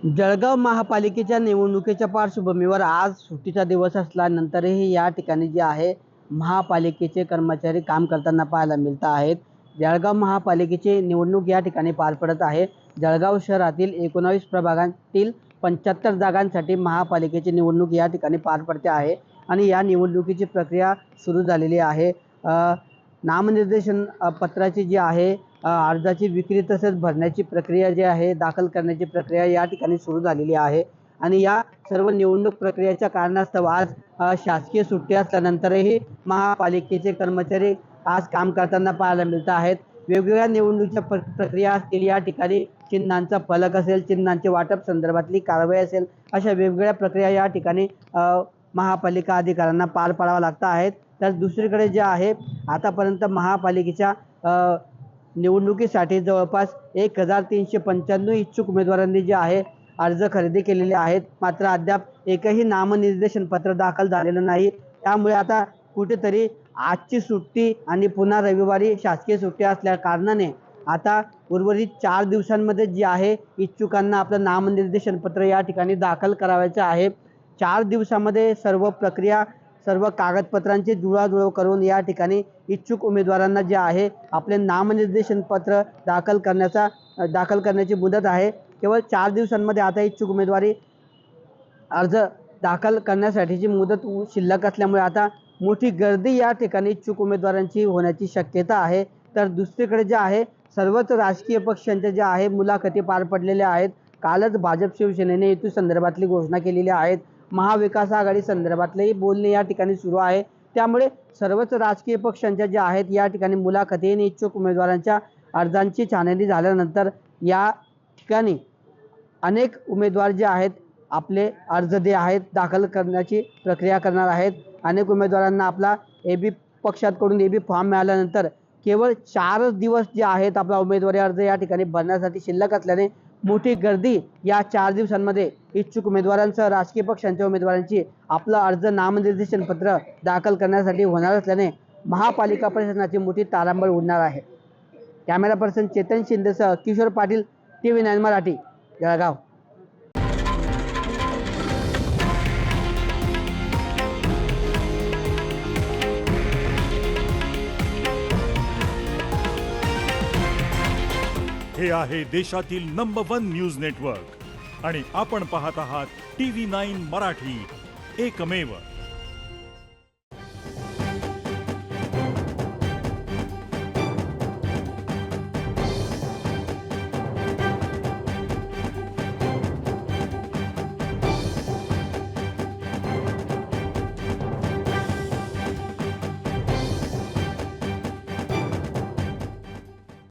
जळगाव महापालिकेच्या निवडणुकीच्या पार्श्वभूमीवर आज सुट्टीचा दिवस असल्यानंतरही या ठिकाणी जे आहे महापालिकेचे कर्मचारी काम करताना पाहायला मिळत आहेत। जळगाव महापालिकेची निवडणूक या ठिकाणी पार पडत आहे। जळगाव शहरातील 19 प्रभागांतील 75 जागांसाठी महापालिकेची निवडणूक या ठिकाणी पार पडते आहे आणि या निवडणुकीची प्रक्रिया सुरू झालेली आहे। नामनिर्देशन पत्राची जी आहे अर्जाची विक्री तसेच भरण्याची प्रक्रिया जी आहे दाखल करण्याची प्रक्रिया या ठिकाणी सुरू झालेली आहे आणि या सर्व निवडणूक प्रक्रियेच्या कारणास्तव आज शासकीय सुट्टी असल्यानंतरही महापालिकेचे कर्मचारी आज काम करताना पाहायला मिळत आहेत। वेगवेगळ्या निवडणुकीच्या प्रक्रिया असतील, या ठिकाणी चिन्हांचा फलक असेल, चिन्हांचे वाटप संदर्भातली कारवाई असेल, अशा वेगवेगळ्या प्रक्रिया या ठिकाणी महापालिका अधिकाऱ्यांना पार पाडाव्या लागत आहेत। तर दुसरीकडे जे आहे आतापर्यंत महापालिकेच्या निवडणुकीसाठी जवळपास 1395 इच्छुक उमेदवारांनी जे आहे अर्ज खरेदी केलेले आहेत, मात्र अद्याप एकही नामनिर्देशन पत्र दाखल झालेलं नाही। त्यामुळे आता कुठेतरी आजची सुट्टी आणि पुन्हा रविवारी शासकीय सुट्टी असल्या कारणाने आता उर्वरित 4 दिवसांमध्ये जे आहे इच्छुकांना आपलं नामनिर्देशन पत्र या ठिकाणी दाखल करायचं आहे। 4 दिवसामध्ये सर्व प्रक्रिया, सर्व कागदपत्रांची जुळवाजुळव करून या ठिकाणी इच्छुक उमेदवारांना जे आहे आपले नामनिर्देशन पत्र दाखल करण्याची मुदत आहे। केवळ 4 दिवसांमध्ये आता इच्छुक उमेदवारी अर्ज दाखल करण्यासाठीची मुदत शिल्लक असल्यामुळे आता मोठी गर्दी या ठिकाणी इच्छुक उमेदवारांची होण्याची शक्यता आहे। तर दुसरीकडे जे आहे सर्वच राजकीय पक्षांच्या ज्या आहे मुलाखती पार पडलेल्या आहेत। कालच भाजप शिवसेनेने युती संदर्भातली घोषणा केलेली आहेत। महाविकास आघाडी संदर्भातलेही बोलणे या ठिकाणी सुरू आहे। त्यामुळे सर्वच राजकीय पक्षांच्या ज्या आहेत या ठिकाणी मुलाखती आणि इच्छुक उमेदवारांच्या अर्जांची छाननी झाल्यानंतर या ठिकाणी अनेक उमेदवार जे आहेत आपले अर्ज जे आहेत दाखल करण्याची प्रक्रिया करणार आहेत। अनेक उमेदवारांना आपला एबी पक्षाकडून एबी फॉर्म मिळाल्यानंतर केवळ 4 दिवस जे आहेत आपला उमेदवारी अर्ज या ठिकाणी भरण्यासाठी शिल्लक असल्याने मोठी गर्दी या 4 दिवसांमध्ये इच्छुक उमेदवारांसह राजकीय पक्षांच्या उमेदवारांची आपला अर्ज नामनिर्देशन पत्र दाखल करण्यासाठी होणार असल्याने महापालिका प्रशासनाची मोठी तारांबळ उडणार आहे। कॅमेरा पर्सन चेतन शिंदेसह किशोर पाटील, TV9 मराठी, जळगाव। हे आहे देशातील नंबर 1 न्यूज नेटवर्क आणि आपण पाहत आहात TV9 मराठी, एकमेव।